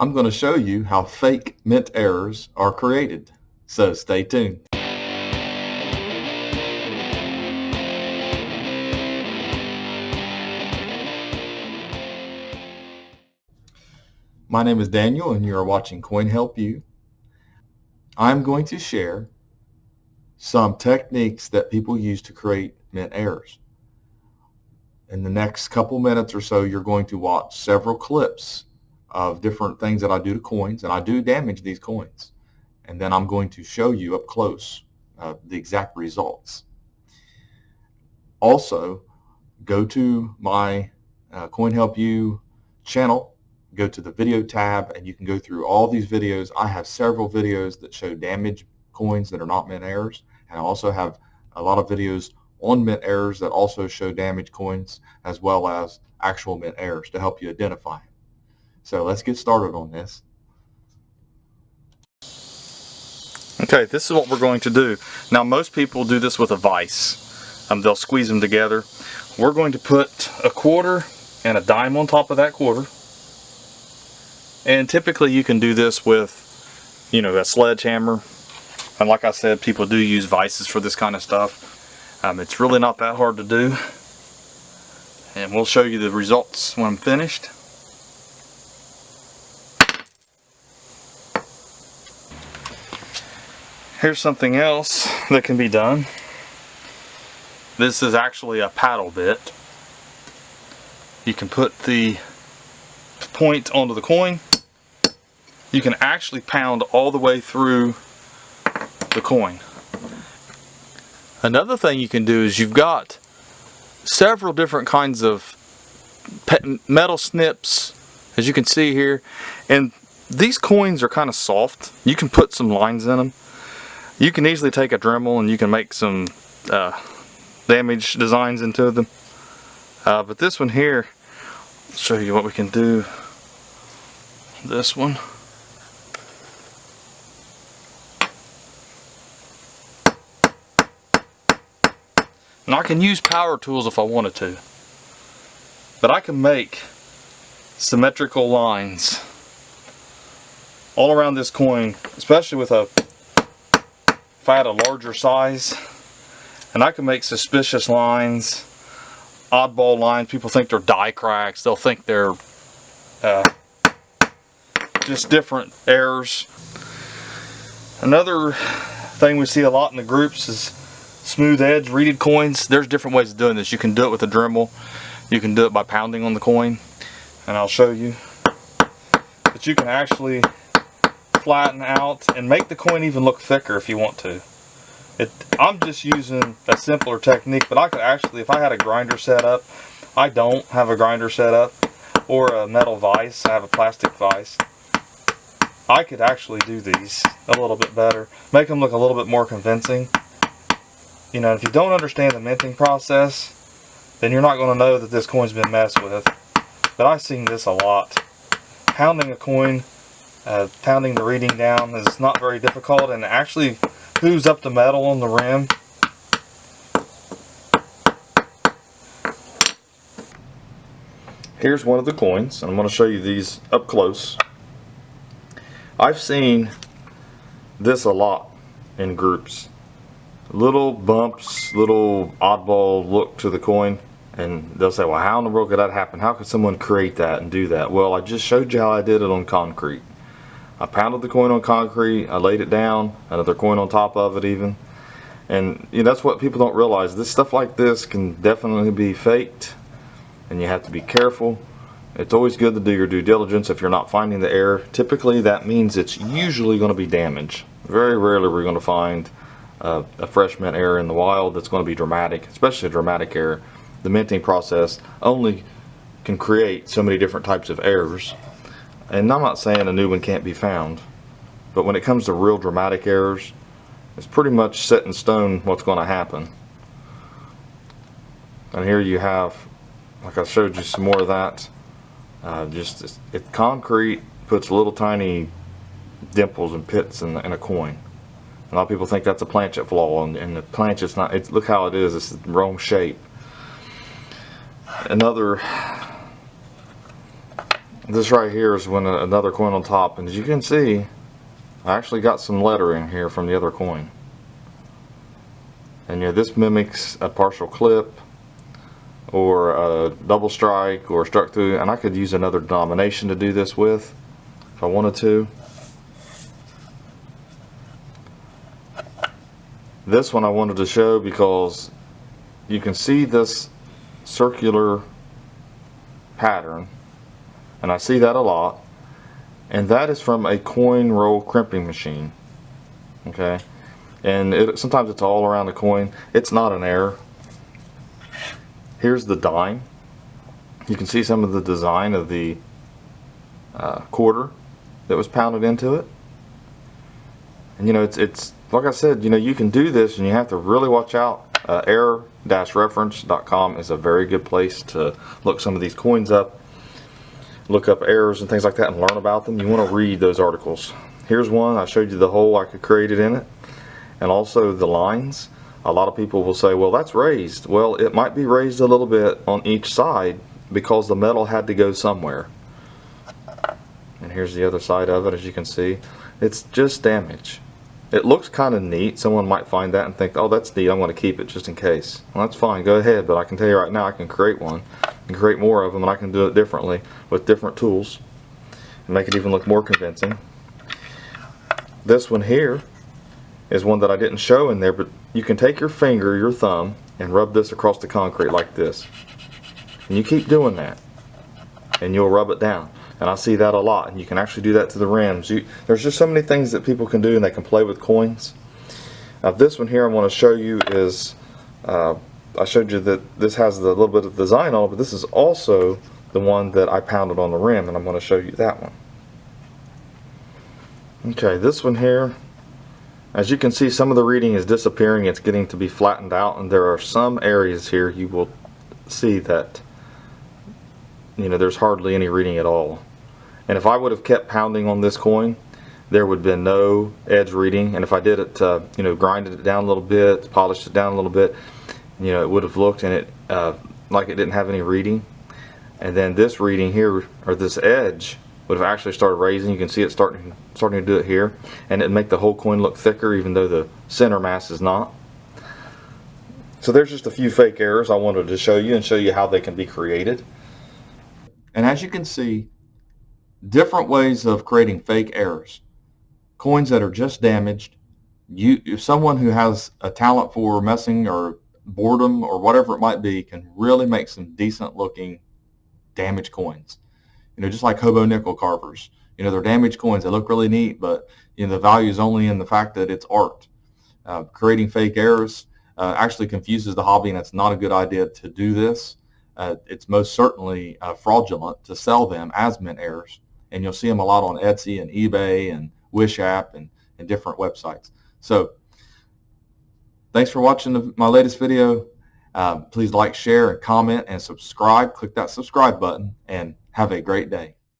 I'm going to show you how fake mint errors are created. So stay tuned. My name is Daniel and you are watching Coin Help You. I'm going to share some techniques that people use to create mint errors. In the next couple minutes or so, you're going to watch several clips of different things that I do to coins, and I do damage these coins. And then I'm going to show you up close the exact results. Also, go to my Coin Help You channel, go to the video tab, and you can go through all these videos. I have several videos that show damaged coins that are not mint errors, and I also have a lot of videos on mint errors that also show damaged coins as well as actual mint errors to help you identify them. So let's get started on this. Okay, this is what we're going to do. Now most people do this with a vise. They'll squeeze them together. We're going to put a quarter and a dime on top of that quarter. And typically you can do this with, a sledgehammer. And like I said, people do use vices for this kind of stuff. It's really not that hard to do. And we'll show you the results when I'm finished. Here's something else that can be done. This is actually a paddle bit. You can put the point onto the coin. You can actually pound all the way through the coin. Another thing you can do is you've got several different kinds of metal snips, as you can see here, and these coins are kind of soft. You can put some lines in them. You can easily take a Dremel and you can make some damage designs into them. But this one here, I'll show you what we can do. This one. And I can use power tools if I wanted to. But I can make symmetrical lines all around this coin, especially with if I had a larger size. And I can make suspicious lines, oddball lines. People think they're die cracks. They'll think they're just different errors. Another thing we see a lot in the groups is smooth edge reeded coins. There's different ways of doing this. You can do it with a Dremel. You can do it by pounding on the coin, and I'll show you. But you can actually flatten out and make the coin even look thicker if you want to. I'm just using a simpler technique, but I could actually, if I had a grinder set up, I don't have a grinder set up, or a metal vise, I have a plastic vise, I could actually do these a little bit better, make them look a little bit more convincing. If you don't understand the minting process, then you're not going to know that this coin's been messed with. But I've seen this a lot. Pounding a coin, pounding the reading down is not very difficult, and it actually hooves up the metal on the rim. Here's one of the coins, and I'm going to show you these up close. I've seen this a lot in groups. Little bumps, little oddball look to the coin, and they'll say, well, how in the world could that happen? How could someone create that and do that? Well, I just showed you how I did it on concrete. I pounded the coin on concrete, I laid it down, another coin on top of it even, and that's what people don't realize. This stuff like this can definitely be faked, and you have to be careful. It's always good to do your due diligence. If you're not finding the error, typically that means it's usually going to be damage. Very rarely we're going to find a fresh mint error in the wild that's going to be dramatic, especially a dramatic error. The minting process only can create so many different types of errors, and I'm not saying a new one can't be found, but when it comes to real dramatic errors, it's pretty much set in stone what's going to happen. And here you have, like I showed you some more of that, concrete puts little tiny dimples and pits in a coin. A lot of people think that's a planchet flaw, and the planchet's not. Look how it is. It's the wrong shape. Another This right here is when another coin on top, and as you can see, I actually got some lettering here from the other coin. And this mimics a partial clip or a double strike or struck through, and I could use another denomination to do this with if I wanted to. This one I wanted to show because you can see this circular pattern, and I see that a lot, and that is from a coin roll crimping machine. Okay, and sometimes it's all around the coin. It's not an error. Here's the dime. You can see some of the design of the quarter that was pounded into it. And it's like I said, you can do this, and you have to really watch out. Error-reference.com is a very good place to look some of these coins up, look up errors and things like that, and learn about them. You want to read those articles. Here's one. I showed you the hole I could create it in it, and also the lines. A lot of people will say, well, that's raised. Well, it might be raised a little bit on each side because the metal had to go somewhere. And here's the other side of it. As you can see, it's just damage. It looks kind of neat. Someone might find that and think, oh, that's neat, I'm going to keep it just in case. Well, that's fine, go ahead, but I can tell you right now, I can create one and create more of them, and I can do it differently with different tools and make it even look more convincing. This one here is one that I didn't show in there, but you can take your finger, your thumb, and rub this across the concrete like this. And you keep doing that, and you'll rub it down. And I see that a lot, and you can actually do that to the rims. There's just so many things that people can do, and they can play with coins. This one here I want to show you is, I showed you that this has a little bit of design on it, but this is also the one that I pounded on the rim, and I'm going to show you that one. Okay, this one here, as you can see, some of the reading is disappearing. It's getting to be flattened out, and there are some areas here you will see that there's hardly any reading at all. And if I would have kept pounding on this coin, there would have been no edge reading. And if I did it, grinded it down a little bit, polished it down a little bit, it would have looked like it didn't have any reading. And then this reading here, or this edge, would have actually started raising. You can see it starting to do it here, and it'd make the whole coin look thicker, even though the center mass is not. So there's just a few fake errors I wanted to show you and show you how they can be created. And as you can see, different ways of creating fake errors. Coins that are just damaged. If someone who has a talent for messing or boredom or whatever it might be can really make some decent looking damaged coins. Just like hobo nickel carvers. They're damaged coins. They look really neat, but the value is only in the fact that it's art. Creating fake errors actually confuses the hobby, and it's not a good idea to do this. It's most certainly fraudulent to sell them as mint errors, and you'll see them a lot on Etsy and eBay and Wish app and different websites. So thanks for watching my latest video. Please like, share, and comment, and subscribe. Click that subscribe button, and have a great day.